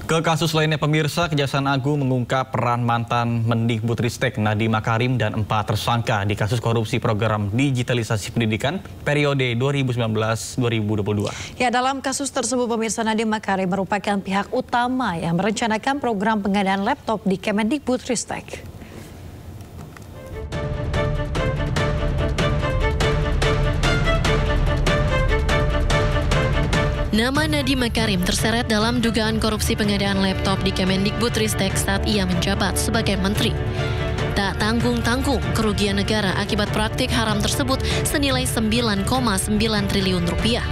Ke kasus lainnya pemirsa, Kejaksaan Agung mengungkap peran mantan Mendikbudristek Nadiem Makarim dan 4 tersangka di kasus korupsi program digitalisasi pendidikan periode 2019-2022. Ya, dalam kasus tersebut pemirsa, Nadiem Makarim merupakan pihak utama yang merencanakan program pengadaan laptop di Kemendikbudristek. Nama Nadiem Makarim terseret dalam dugaan korupsi pengadaan laptop di Kemendikbudristek saat ia menjabat sebagai menteri. Tak tanggung-tanggung kerugian negara akibat praktik haram tersebut senilai 9,9 triliun rupiah.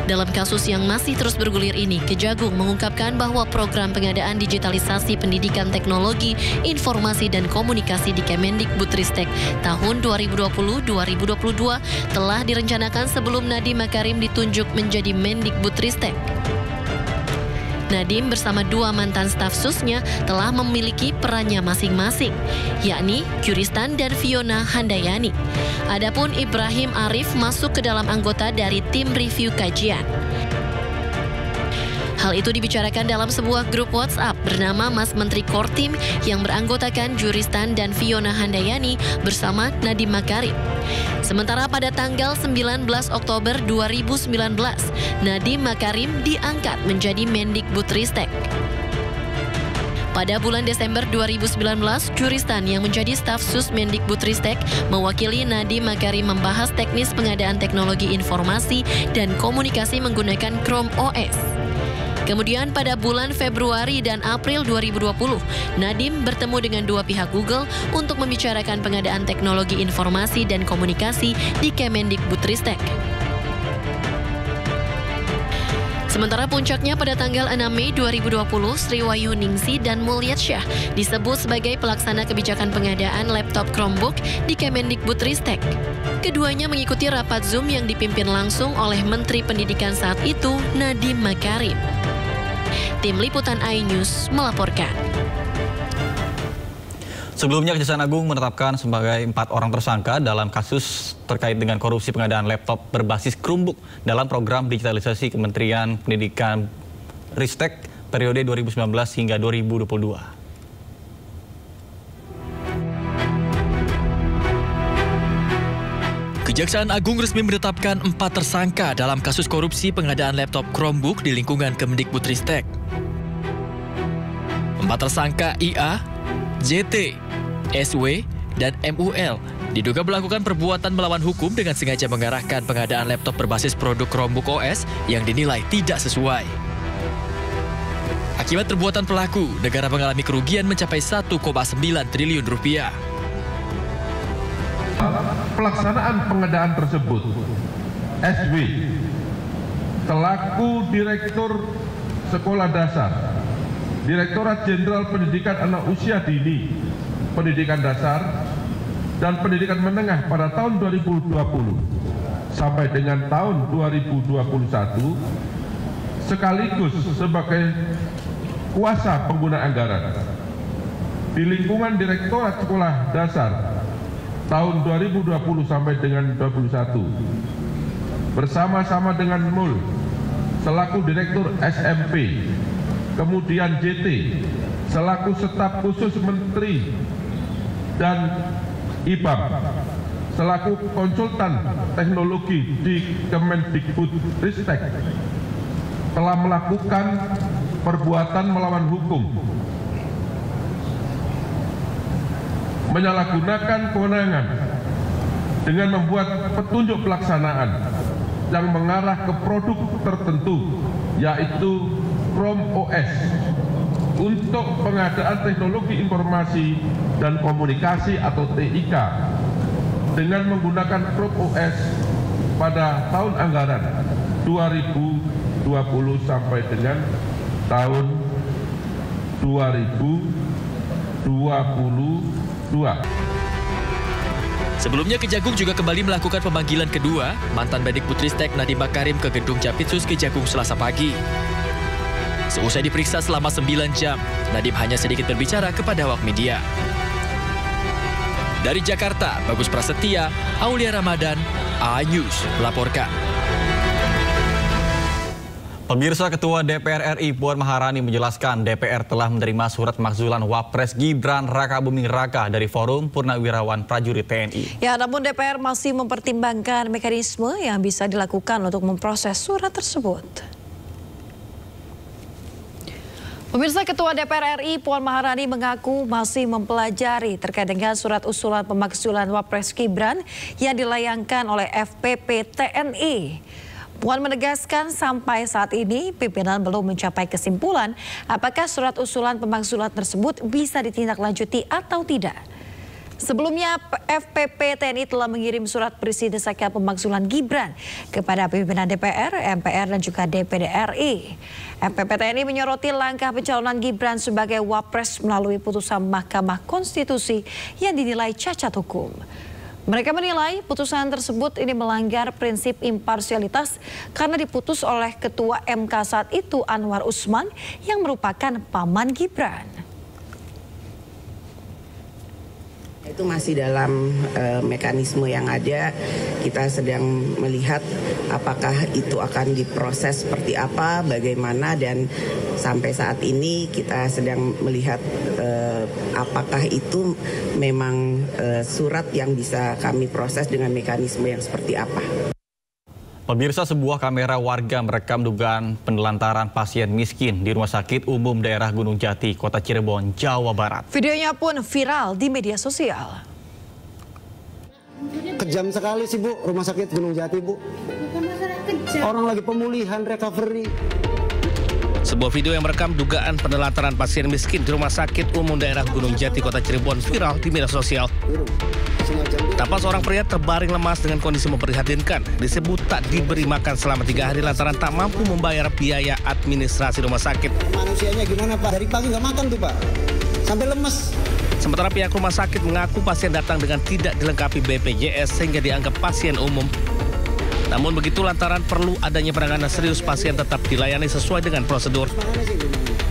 Dalam kasus yang masih terus bergulir ini, Kejagung mengungkapkan bahwa program pengadaan digitalisasi pendidikan teknologi, informasi dan komunikasi di Kemendikbudristek tahun 2020-2022 telah direncanakan sebelum Nadiem Makarim ditunjuk menjadi Mendikbudristek. Nadiem bersama 2 mantan staf susnya telah memiliki perannya masing-masing, yakni Kyuristan dan Fiona Handayani. Adapun Ibrahim Arif masuk ke dalam anggota dari tim review kajian. Hal itu dibicarakan dalam sebuah grup WhatsApp bernama Mas Menteri Kortim yang beranggotakan Kyuristan dan Fiona Handayani bersama Nadiem Makarim. Sementara pada tanggal 19 Oktober 2019, Nadiem Makarim diangkat menjadi Mendikbudristek. Pada bulan Desember 2019, Kyuristan yang menjadi staf sus Mendikbudristek mewakili Nadiem Makarim membahas teknis pengadaan teknologi informasi dan komunikasi menggunakan Chrome OS. Kemudian pada bulan Februari dan April 2020, Nadiem bertemu dengan 2 pihak Google untuk membicarakan pengadaan teknologi informasi dan komunikasi di Kemendikbudristek. Sementara puncaknya pada tanggal 6 Mei 2020, Sriwayuningsi dan Mulyatsyah disebut sebagai pelaksana kebijakan pengadaan laptop Chromebook di Kemendikbudristek. Keduanya mengikuti rapat Zoom yang dipimpin langsung oleh Menteri Pendidikan saat itu, Nadiem Makarim. Tim Liputan iNews melaporkan. Sebelumnya, Kejaksaan Agung menetapkan sebagai 4 orang tersangka dalam kasus terkait dengan korupsi pengadaan laptop berbasis Chromebook dalam program digitalisasi Kementerian Pendidikan Ristek periode 2019 hingga 2022. Kejaksaan Agung resmi menetapkan 4 tersangka dalam kasus korupsi pengadaan laptop Chromebook di lingkungan Kemendikbudristek. 4 tersangka IA, JT, SW, dan MUL diduga melakukan perbuatan melawan hukum dengan sengaja mengarahkan pengadaan laptop berbasis produk Chromebook OS yang dinilai tidak sesuai. Akibat perbuatan pelaku, negara mengalami kerugian mencapai 1,9 triliun rupiah. Pelaksanaan pengadaan tersebut, SW selaku Direktur Sekolah Dasar, Direktorat Jenderal Pendidikan Anak Usia Dini, Pendidikan Dasar, dan Pendidikan Menengah pada tahun 2020 sampai dengan tahun 2021, sekaligus sebagai kuasa pengguna anggaran di lingkungan Direktorat Sekolah Dasar tahun 2020 sampai dengan 2021, bersama-sama dengan MUL selaku Direktur SMP, kemudian JT selaku Staf Khusus Menteri dan IPAM selaku konsultan teknologi di Kemendikbudristek telah melakukan perbuatan melawan hukum, menyalahgunakan kewenangan dengan membuat petunjuk pelaksanaan yang mengarah ke produk tertentu, yaitu Chrome OS, untuk pengadaan teknologi informasi dan komunikasi atau TIK dengan menggunakan Chrome OS pada tahun anggaran 2020 sampai dengan tahun 2022. Sebelumnya, Kejagung juga kembali melakukan pemanggilan kedua mantan Mendikbudristek Nadiem Makarim ke Gedung Jampitsus Kejagung Selasa pagi. Seusai diperiksa selama 9 jam, Nadiem hanya sedikit berbicara kepada awak media. Dari Jakarta, Bagus Prasetya, Aulia Ramadan, iNews melaporkan. Pemirsa, Ketua DPR RI Puan Maharani menjelaskan DPR telah menerima surat pemakzulan Wapres Gibran Rakabuming Raka dari Forum Purnawirawan Prajurit TNI. Ya, namun DPR masih mempertimbangkan mekanisme yang bisa dilakukan untuk memproses surat tersebut. Pemirsa, Ketua DPR RI Puan Maharani mengaku masih mempelajari terkait dengan surat usulan pemakzulan Wapres Gibran yang dilayangkan oleh FPP TNI. Puan menegaskan sampai saat ini pimpinan belum mencapai kesimpulan apakah surat usulan pemakzulan tersebut bisa ditindaklanjuti atau tidak. Sebelumnya FPP TNI telah mengirim surat berisi desakan pemakzulan Gibran kepada pimpinan DPR, MPR dan juga DPD RI. FPP TNI menyoroti langkah pencalonan Gibran sebagai Wapres melalui putusan Mahkamah Konstitusi yang dinilai cacat hukum. Mereka menilai putusan tersebut ini melanggar prinsip imparsialitas karena diputus oleh Ketua MK saat itu Anwar Usman yang merupakan paman Gibran. Itu masih dalam mekanisme yang ada. Kita sedang melihat apakah itu akan diproses seperti apa, bagaimana, dan sampai saat ini kita sedang melihat apakah itu memang surat yang bisa kami proses dengan mekanisme yang seperti apa. Pemirsa, sebuah kamera warga merekam dugaan penelantaran pasien miskin di Rumah Sakit Umum Daerah Gunung Jati, Kota Cirebon, Jawa Barat. Videonya pun viral di media sosial. Kejam sekali sih, Bu, Rumah Sakit Gunung Jati, Bu. Orang lagi pemulihan, recovery. Sebuah video yang merekam dugaan penelantaran pasien miskin di Rumah Sakit Umum Daerah Gunung Jati, Kota Cirebon viral di media sosial. Tampak seorang pria terbaring lemas dengan kondisi memprihatinkan. Disebut tak diberi makan selama 3 hari lantaran tak mampu membayar biaya administrasi rumah sakit. Manusianya gimana, Pak? Dari pagi nggak makan tuh, Pak. Sampai lemes. Sementara pihak rumah sakit mengaku pasien datang dengan tidak dilengkapi BPJS sehingga dianggap pasien umum. Namun begitu lantaran perlu adanya penanganan serius, pasien tetap dilayani sesuai dengan prosedur.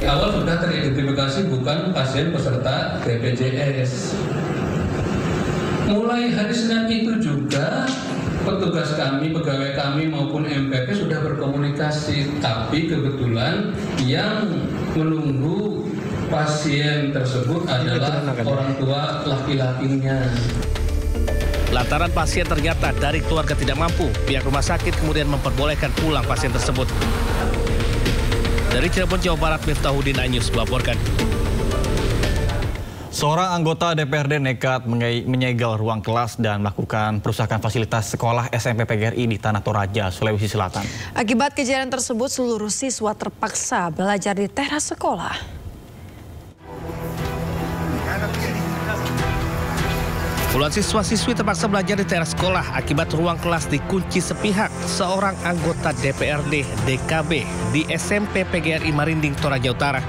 Awal sudah teridentifikasi bukan pasien peserta BPJS. Mulai hari Senin itu juga petugas kami, pegawai kami maupun MPP sudah berkomunikasi. Tapi kebetulan yang menunggu pasien tersebut adalah orang tua laki-lakinya. Lantaran pasien ternyata dari keluarga tidak mampu, pihak rumah sakit kemudian memperbolehkan pulang pasien tersebut. Dari Cirebon, Jawa Barat, Miftahudin Anyus melaporkan. Seorang anggota DPRD nekat menyegel ruang kelas dan melakukan perusakan fasilitas sekolah SMP PGRI di Tanah Toraja, Sulawesi Selatan. Akibat kejadian tersebut, seluruh siswa terpaksa belajar di teras sekolah. Puluhan siswa-siswi terpaksa belajar di teras sekolah akibat ruang kelas dikunci sepihak seorang anggota DPRD DKB di SMP PGRI Marinding, Toraja Utara.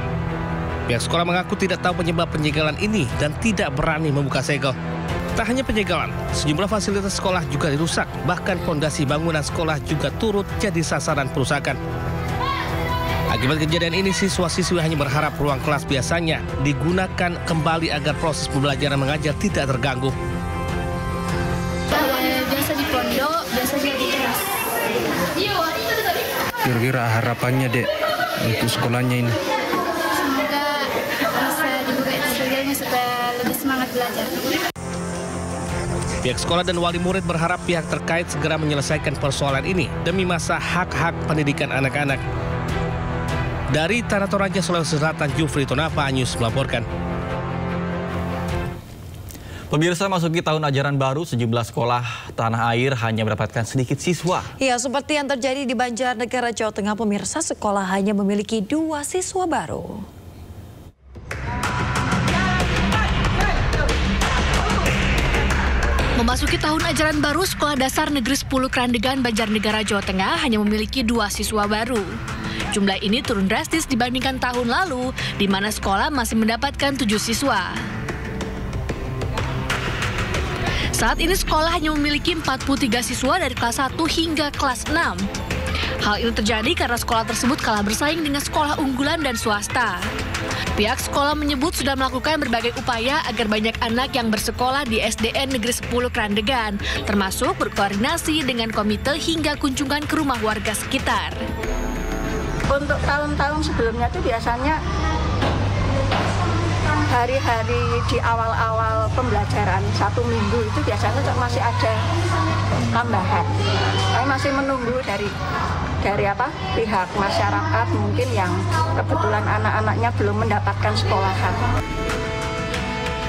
Pihak sekolah mengaku tidak tahu penyebab penyegelan ini dan tidak berani membuka segel. Tak hanya penyegelan, sejumlah fasilitas sekolah juga dirusak, bahkan fondasi bangunan sekolah juga turut jadi sasaran perusakan. Akibat kejadian ini, siswa-siswi hanya berharap ruang kelas biasanya digunakan kembali agar proses pembelajaran mengajar tidak terganggu. Biasa di pondok, biasanya di teras. Kira-kira harapannya, Dek, untuk sekolahnya ini? Semoga bisa dibuka segalanya supaya lebih semangat belajar. Pihak sekolah dan wali murid berharap pihak terkait segera menyelesaikan persoalan ini demi masa hak-hak pendidikan anak-anak. Dari Tanah Toraja, Sulawesi Selatan, Jufri Tonafa Anyus melaporkan. Pemirsa, masuki tahun ajaran baru, sejumlah sekolah tanah air hanya mendapatkan sedikit siswa. Ya, seperti yang terjadi di Banjarnegara, Jawa Tengah, pemirsa, sekolah hanya memiliki 2 siswa baru. Memasuki tahun ajaran baru, Sekolah Dasar Negeri 10 Krandegan, Banjarnegara, Jawa Tengah hanya memiliki 2 siswa baru. Jumlah ini turun drastis dibandingkan tahun lalu, di mana sekolah masih mendapatkan 7 siswa. Saat ini sekolah hanya memiliki 43 siswa dari kelas 1 hingga kelas 6. Hal ini terjadi karena sekolah tersebut kalah bersaing dengan sekolah unggulan dan swasta. Pihak sekolah menyebut sudah melakukan berbagai upaya agar banyak anak yang bersekolah di SDN Negeri 10 Krandegan, termasuk berkoordinasi dengan komite hingga kunjungan ke rumah warga sekitar. Untuk tahun-tahun sebelumnya itu biasanya hari-hari di awal-awal pembelajaran 1 minggu itu biasanya masih ada tambahan. Kami masih menunggu dari pihak masyarakat mungkin yang kebetulan anak-anaknya belum mendapatkan sekolahan.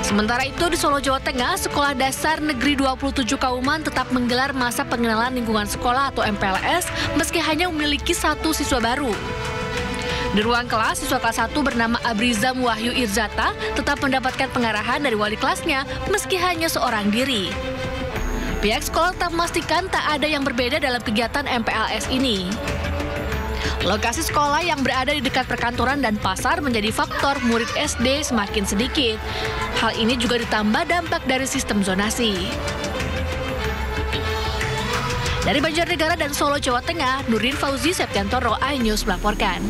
Sementara itu di Solo, Jawa Tengah, Sekolah Dasar Negeri 27 Kauman tetap menggelar masa pengenalan lingkungan sekolah atau MPLS meski hanya memiliki 1 siswa baru. Di ruang kelas, siswa kelas 1 bernama Abrizam Wahyu Irzata tetap mendapatkan pengarahan dari wali kelasnya meski hanya seorang diri. Pihak sekolah tetap memastikan tak ada yang berbeda dalam kegiatan MPLS ini. Lokasi sekolah yang berada di dekat perkantoran dan pasar menjadi faktor murid SD semakin sedikit. Hal ini juga ditambah dampak dari sistem zonasi. Dari Banjarnegara dan Solo, Jawa Tengah, Nurdin Fauzi Septiantoro, iNews melaporkan.